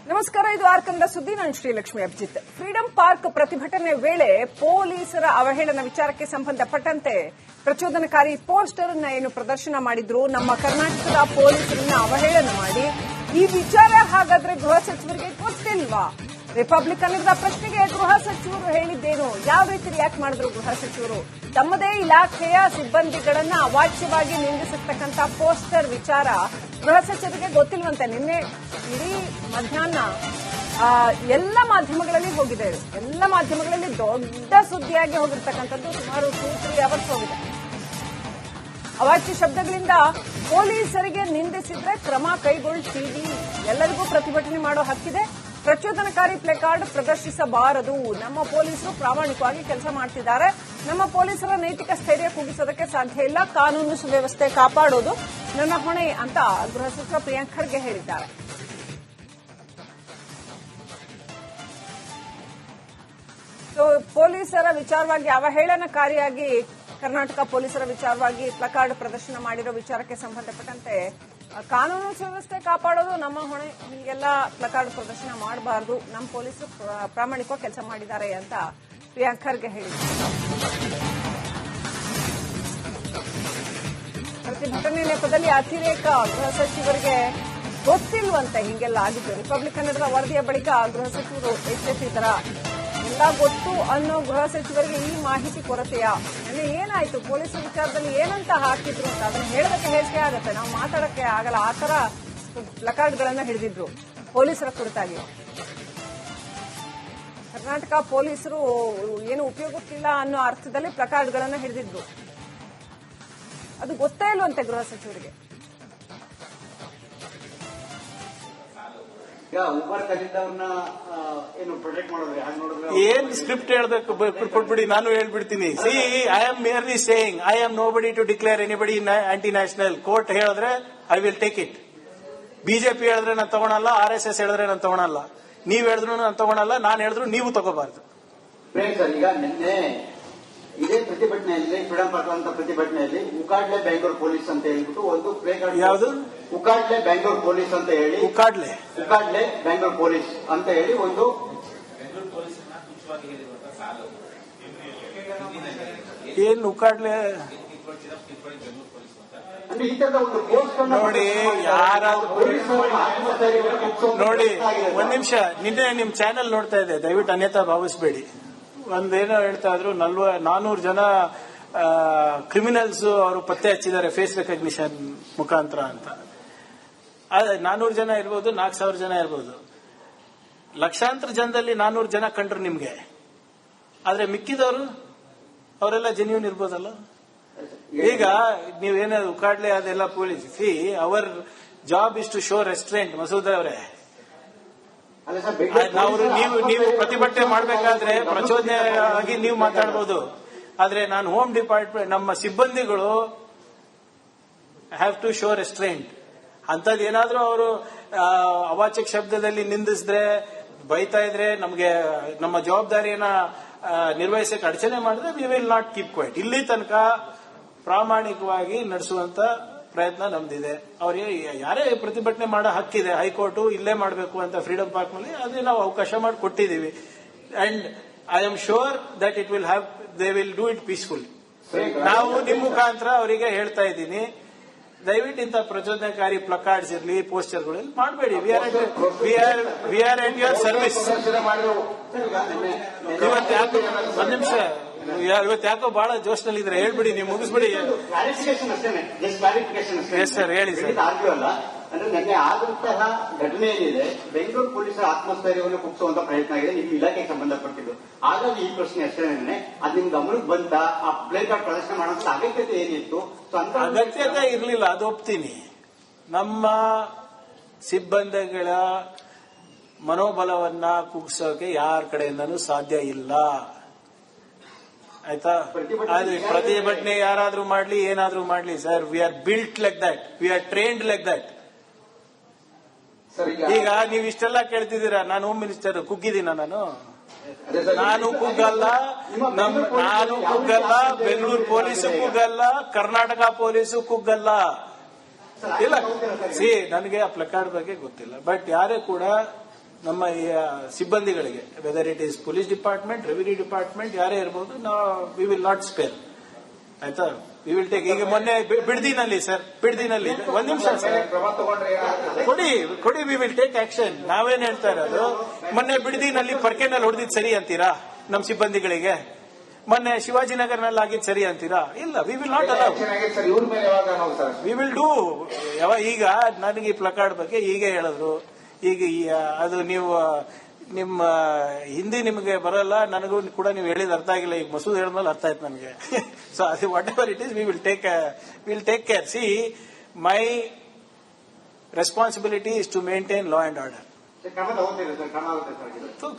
ನಮಸ್ಕಾರ, ಇದು ಆರ್ಕಂದ ಸುದ್ದಿ. ನಾನು ಶ್ರೀಲಕ್ಷ್ಮಿ ಅಭಿಜಿತ್. ಫ್ರೀಡಂ ಪಾರ್ಕ್ ಪ್ರತಿಭಟನೆ ವೇಳೆ ಪೊಲೀಸರ ಅವಹೇಳನ ವಿಚಾರಕ್ಕೆ ಸಂಬಂಧಪಟ್ಟಂತೆ ಪ್ರಚೋದನಕಾರಿ ಪೋಸ್ಟರ್ ಅನ್ನು ಏನು ಪ್ರದರ್ಶನ ಮಾಡಿದ್ರು, ನಮ್ಮ ಕರ್ನಾಟಕದ ಪೊಲೀಸರನ್ನ ಅವಹೇಳನ ಮಾಡಿ ಈ ವಿಚಾರ ಹಾಗಾದ್ರೆ ಗೃಹ ಸಚಿವರಿಗೆ ಗೊತ್ತಿಲ್ವಾ? ರಿಪಬ್ಲಿಕ್ ಕನ್ನಡದ ಪ್ರಶ್ನೆಗೆ ಗೃಹ ಸಚಿವರು ಹೇಳಿದ್ದೇನು, ಯಾವ ರೀತಿ ರಿಯಾಕ್ಟ್ ಮಾಡಿದ್ರು ಗೃಹ ಸಚಿವರು? ತಮ್ಮದೇ ಇಲಾಖೆಯ ಸಿಬ್ಬಂದಿಗಳನ್ನ ಅವಾಚ್ಯವಾಗಿ ನಿಂದಿಸಿರ್ತಕ್ಕಂಥ ಪೋಸ್ಟರ್ ವಿಚಾರ ಗೃಹ ಸಚಿವರಿಗೆ ಗೊತ್ತಿಲ್ವಂತೆ. ನಿನ್ನೆ ಇಡೀ ಮಧ್ಯಾಹ್ನ ಎಲ್ಲ ಮಾಧ್ಯಮಗಳಲ್ಲಿ ಹೋಗಿದೆ. ಎಲ್ಲ ಮಾಧ್ಯಮಗಳಲ್ಲಿ ದೊಡ್ಡ ಸುದ್ದಿಯಾಗಿ ಹೋಗಿರ್ತಕ್ಕಂಥದ್ದು ಸುಮಾರು 2-3 ಅವರ್ಸ್ ಹೋಗಿದೆ. ಅವಾಚ್ಯ ಶಬ್ದಗಳಿಂದ ಪೊಲೀಸರಿಗೆ ನಿಂದಿಸಿದ್ರೆ ಕ್ರಮ ಕೈಗೊಳ್ತೀವಿ, ಎಲ್ಲರಿಗೂ ಪ್ರತಿಭಟನೆ ಮಾಡೋ ಹಕ್ಕಿದೆ, ಪ್ರಚೋದನಕಾರಿ ಪ್ಲೇಕಾರ್ಡ್ ಪ್ರದರ್ಶಿಸಬಾರದು, ನಮ್ಮ ಪೊಲೀಸರು ಪ್ರಾಮಾಣಿಕವಾಗಿ ಕೆಲಸ ಮಾಡ್ತಿದ್ದಾರೆ, ನಮ್ಮ ಪೊಲೀಸರ ನೈತಿಕ ಸ್ಥೈರ್ಯ ಕುಗ್ಗಿಸೋದಕ್ಕೆ ಸಾಧ್ಯ ಇಲ್ಲ, ಕಾನೂನು ಸುವ್ಯವಸ್ಥೆ ಕಾಪಾಡೋದು ನನ್ನ ಹೊಣೆ ಅಂತ ಗೃಹ ಸಚಿವ ಪ್ರಿಯಾಂಕ್ ಖರ್ಗೆ ಹೇಳಿದ್ದಾರೆ. ಪೊಲೀಸರ ವಿಚಾರವಾಗಿ ಅವಹೇಳನಕಾರಿಯಾಗಿ ಕರ್ನಾಟಕ ಪೊಲೀಸರ ವಿಚಾರವಾಗಿ ಪ್ಲಕಾರ್ಡ್ ಪ್ರದರ್ಶನ ಮಾಡಿರೋ ವಿಚಾರಕ್ಕೆ ಸಂಬಂಧಪಟ್ಟಂತೆ ಕಾನೂನು ಸುವ್ಯವಸ್ಥೆ ಕಾಪಾಡೋದು ನಮ್ಮ ಹೊಣೆ, ಹೀಗೆಲ್ಲ ಪ್ಲಕಾರ್ಡ್ ಪ್ರದರ್ಶನ ಮಾಡಬಾರದು, ನಮ್ಮ ಪೊಲೀಸರು ಪ್ರಾಮಾಣಿಕವಾಗಿ ಕೆಲಸ ಮಾಡಿದ್ದಾರೆ ಅಂತ ಪ್ರಿಯಾಂಕ್ ಖರ್ಗೆ ಹೇಳಿದ್ದಾರೆ. ಪ್ರತಿಭಟನೆ ನೆಪದಲ್ಲಿ ಅತಿರೇಕ ಗೃಹ ಸಚಿವರಿಗೆ ಗೊತ್ತಿಲ್ವಂತೆ ಹಿಂಗೆಲ್ಲ ಆಗಿದ್ದು. ರಿಪಬ್ಲಿಕ್ ಕನ್ನಡದ ವರದಿಯ ಬಳಿಕ ಗೃಹ ಸಚಿವರು ಎಚ್ಚೆತ್ತಿದ್ದರ ಎಲ್ಲ ಗೊತ್ತು ಅನ್ನೋ ಗೃಹ ಸಚಿವರಿಗೆ ಈ ಮಾಹಿತಿ ಕೊರತೆಯಾ? ಏನಾಯ್ತು, ಪೊಲೀಸರ ವಿಚಾರದಲ್ಲಿ ಏನಂತ ಹಾಕಿದ್ರು ಅಂತ ಅದನ್ನ ಹೇಳೋದಕ್ಕೆ ಹೇಳಿಕೆ ಆಗುತ್ತೆ, ನಾವು ಮಾತಾಡಕ್ಕೆ ಆಗಲ್ಲ. ಆ ತರ ಪ್ಲಕಾರ್ಡ್ಗಳನ್ನ ಹಿಡಿದಿದ್ರು ಪೊಲೀಸರ ಕುರಿತಾಗಿ. ಕರ್ನಾಟಕ ಪೊಲೀಸರು ಏನು ಉಪಯೋಗಕ್ಕಿಲ್ಲ ಅನ್ನೋ ಅರ್ಥದಲ್ಲಿ ಪ್ಲಕಾರ್ಡ್ಗಳನ್ನ ಹಿಡಿದಿದ್ರು. ಅದು ಗೊತ್ತೇ ಇಲ್ವಂತೆ ಗೃಹ ಸಚಿವರಿಗೆ. ಏನ್ ಸ್ಕ್ರಿಪ್ಟ್ ಹೇಳ್ಬೇಕು ಕೊಟ್ಬಿಡಿ, ನಾನು ಹೇಳ್ಬಿಡ್ತೀನಿ. See, I am merely saying I am nobody to declare anybody anti national. Court ಹೇಳಿದ್ರೆ I will take it. BJP ಹೇಳಿದ್ರೆ ನಾನು ತಗೊಳಲ್ಲ, RSS ಹೇಳಿದ್ರೆ ನಾನು ತಗೊಳಲ್ಲ, ನೀವ್ ಹೇಳಿದ್ರು ನಾನು ತಗೊಳಲ್ಲ, ನಾನು ಹೇಳಿದ್ರು ನೀವು ತಗೋಬಾರ್ದು. ಈಗ ನಿನ್ನೆ ಇದೇ ಪ್ರತಿಭಟನೆಯಲ್ಲಿ ಫ್ರೀಡಂ ಪಾರ್ಕ್ ಅಂತ ಪ್ರತಿಭಟನೆಯಲ್ಲಿ ಉಕಾಡ್ಲೆ ಬೆಂಗಳೂರು ಪೊಲೀಸ್ ಅಂತ ಹೇಳ್ಬಿಟ್ಟು ಒಂದು ಪ್ಲೇ ಕಾರ್ಡ್. ಯಾವುದು? ಉಕಾಡ್ಲೆ ಬೆಂಗಳೂರು ಪೊಲೀಸ್ ಅಂತ ಹೇಳಿ, ಉಕಾಡ್ಲೆ ಬೆಂಗಳೂರು ಪೊಲೀಸ್ ಅಂತ ಹೇಳಿ ಒಂದು ಏನ್ ಉಕಾಡ್ಲೆ ಈ ತರದ ಒಂದು ಪೋಸ್ಟ್ ನೋಡಿ. ಯಾರಾದ್ರೂ ನೋಡಿ, ಒಂದ್ ನಿಮಿಷ, ನಿನ್ನೆ ನಿಮ್ ಚಾನೆಲ್ ನೋಡ್ತಾ ಇದ್ದೆ, ದಯವಿಟ್ಟು ಅನ್ಯತಾ ಭಾವಿಸಬೇಡಿ. ಒಂದೇನೋ ಹೇಳ್ತಾ ಇದ್ರು, 400 ಜನ ಕ್ರಿಮಿನಲ್ಸ್ ಅವರು ಪತ್ತೆ ಹಚ್ಚಿದ್ದಾರೆ ಫೇಸ್ ರೆಕಗ್ನಿಷನ್ ಮುಖಾಂತರ ಅಂತ. 400 ಜನ ಇರ್ಬೋದು, 4000 ಜನ ಇರ್ಬೋದು, ಲಕ್ಷಾಂತರ ಜನದಲ್ಲಿ 400 ಜನ ಕಂಡ್ರು ನಿಮ್ಗೆ. ಆದ್ರೆ ಮಿಕ್ಕಿದವರು ಅವರೆಲ್ಲ ಜೆನ್ಯೂನ್ ಇರ್ಬೋದಲ್ಲ. ಈಗ ನೀವೇನ ಉಕಾಡ್ಲೆ ಅದೆಲ್ಲ police, see, our job is to show restraint. Masood ಅವರೇ, ನೀವು ಪ್ರತಿಭಟನೆ ಮಾಡಬೇಕಾದ್ರೆ ಪ್ರಚೋದನೆಯಾಗಿ ನೀವು ಮಾತಾಡಬಹುದು, ಆದ್ರೆ ನಾನು ಹೋಮ್ ಡಿಪಾರ್ಟ್ಮೆಂಟ್ ನಮ್ಮ ಸಿಬ್ಬಂದಿಗಳು ಹ್ಯಾವ್ ಟು ಶೋ ರೆಸ್ಟ್ರೆಂಟ್. ಅಂತದ್ ಏನಾದ್ರೂ ಅವರು ಅವಾಚ್ಯ ಶಬ್ದದಲ್ಲಿ ನಿಂದಿಸಿದ್ರೆ, ಬೈತಾ ಇದ್ರೆ, ನಮಗೆ ನಮ್ಮ ಜವಾಬ್ದಾರಿಯನ್ನ ನಿರ್ವಹಿಸಕ್ಕೆ ಅಡಚಣೆ ಮಾಡಿದ್ರೆ V will not keep quiet. ಇಲ್ಲಿ ತನಕ ಪ್ರಾಮಾಣಿಕವಾಗಿ ನಡೆಸುವಂತ ಪ್ರಯತ್ನ ನಮ್ದಿದೆ. ಅವ್ರಿಗೆ ಯಾರೇ ಪ್ರತಿಭಟನೆ ಮಾಡೋ ಹಕ್ಕಿದೆ, ಹೈಕೋರ್ಟ್ ಇಲ್ಲೇ ಮಾಡಬೇಕು ಅಂತ ಫ್ರೀಡಂ ಪಾರ್ಕ್ ನಲ್ಲಿ ಅದೇ ನಾವು ಅವಕಾಶ ಮಾಡಿ ಕೊಟ್ಟಿದ್ದೀವಿ. And I am sure that it will have they will do it peacefully. ನಾವು ನಿಮ್ಮ ಮುಖಾಂತರ ಅವರಿಗೆ ಹೇಳ್ತಾ ಇದ್ದೀನಿ, ದಯವಿಟ್ಟು ಇಂಥ ಪ್ರಚೋದನಕಾರಿ ಪ್ಲಕಾರ್ಡ್ಸ್ ಇರಲಿ, ಪೋಸ್ಟರ್ಗಳು ಮಾಡಬೇಡಿ. We are at your service. ಇವತ್ತು ಯಾಕೋ ಒಂದ್ ನಿಮಿಷ, ಇವತ್ತು ಯಾಕೋ ಬಹಳ ಜೋಶ್ನಲ್ಲಿ ಇದ್ರೆ ಹೇಳ್ಬಿಡಿ, ನೀವು ಮುಗಿಸ್ಬಿಡಿ. ಎಸ್ ಸರ್, ಹೇಳಿ ಸರ್. ಅಂದ್ರೆ ನಿನ್ನೆ ಆದಂತಹ ಘಟನೆ ಏನಿದೆ, ಬೆಂಗಳೂರು ಪೊಲೀಸರ ಆತ್ಮಸ್ಥೈರ್ಯವನ್ನು ಕುಗ್ಗಿಸುವಂತ ಪ್ರಯತ್ನ ಆಗಿದೆ ನಿಮ್ಮ ಇಲಾಖೆಗೆ ಸಂಬಂಧಪಟ್ಟಿದ್ದು. ಹಾಗಾಗಿ ಈ ಪ್ರಶ್ನೆ ಅಷ್ಟೇ, ಅದು ನಿಮ್ ಗಮನಕ್ಕೆ ಬಂತ? ಆ ಪ್ಲೇ ಕಾರ್ಡ್ ಪ್ರದರ್ಶನ ಮಾಡುವಂತ ಅಗತ್ಯತೆ ಏನಿತ್ತು? ಅಗತ್ಯತೆ ಇರಲಿಲ್ಲ, ಅದು ಒಪ್ತೀನಿ. ನಮ್ಮ ಸಿಬ್ಬಂದಿಗಳ ಮನೋಬಲವನ್ನ ಕುಗ್ಗಿಸೋಕೆ ಯಾರ ಕಡೆಯಿಂದನೂ ಸಾಧ್ಯ ಇಲ್ಲ, ಆಯ್ತಾ? ಪ್ರತಿಭಟನೆ ಯಾರಾದ್ರೂ ಮಾಡ್ಲಿ, ಏನಾದ್ರೂ ಮಾಡ್ಲಿ sir, we are built like that, we are trained like that. ಈಗ ನೀವು ಇಷ್ಟೆಲ್ಲ ಕೇಳ್ತಿದ್ದೀರಾ, ನಾನು ಹೋಮ್ ಮಿನಿಸ್ಟರ್ ಕುಗ್ಗಿದ್ದೀನ? ನಾನು ಕುಗ್ಗಲ್ಲ, ಬೆಂಗಳೂರು ಪೊಲೀಸು ಕುಗ್ಗಲ್ಲ, ಕರ್ನಾಟಕ ಪೊಲೀಸು ಕುಗ್ಗಲ್ಲ. ಇಲ್ಲ, ಸಿ, ನನಗೆ ಆ ಪ್ಲಕಾರ್ಡ್ ಬಗ್ಗೆ ಗೊತ್ತಿಲ್ಲ. ಬಟ್ ಯಾರೇ ಕೂಡ ನಮ್ಮ ಸಿಬ್ಬಂದಿಗಳಿಗೆ, whether it is police department, revenue department, ಯಾರೇ ಇರಬಹುದು, ವಿ ವಿಲ್ ನಾಟ್ ಸ್ಪೇರ್. ಆಯ್ತಾ? We will take. ಈಗ ಮೊನ್ನೆ ಬಿಡ್ದಿನಲ್ಲಿ ಸರ್, ಬಿಡ್ದಿನಲ್ಲಿ ಒಂದ್ ನಿಮಿಷ ಸರ್, ಕೊಡಿ, ವಿ ವಿಲ್ ಟೇಕ್ ಆಕ್ಷನ್. ನಾವೇನ್ ಹೇಳ್ತಾ ಇರೋದು, ಮೊನ್ನೆ ಬಿಡ್ದಿನಲ್ಲಿ ಪರ್ಕೆನಲ್ಲಿ ಹೊಡೆದಿದ್ ಸರಿ ಅಂತೀರಾ ನಮ್ಮ ಸಿಬ್ಬಂದಿಗಳಿಗೆ? ಮೊನ್ನೆ ಶಿವಾಜಿನಗರ್ನಲ್ಲಿ ಆಗಿದ್ ಸರಿ ಅಂತೀರಾ? ಇಲ್ಲ, V will not allow. We will do. ಈಗ ನನಗೆ ಈ ಪ್ಲಕಾರ್ಡ್ ಬಗ್ಗೆ ಈಗ ಹೇಳಿದ್ರು. ಈಗ ಅದು ನೀವು ನಿಮ್ಮ ಹಿಂದಿ ನಿಮಗೆ ಬರಲ್ಲ, ನನಗೂ ಕೂಡ ನೀವು ಹೇಳಿದ ಅರ್ಥ ಆಗಿಲ್ಲ. ಈಗ ಮಸೂದ್ ಹೇಳಿದ್ಮೇಲೆ ಅರ್ಥ ಆಯ್ತು ನನಗೆ. ಸೊ ಅದು whatever it is, we will take care. See, my responsibility is to maintain law and order.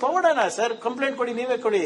ತಗೊಳ್ಳೋಣ ಸರ್, ಕಂಪ್ಲೇಂಟ್ ಕೊಡಿ, ನೀವೇ ಕೊಡಿ.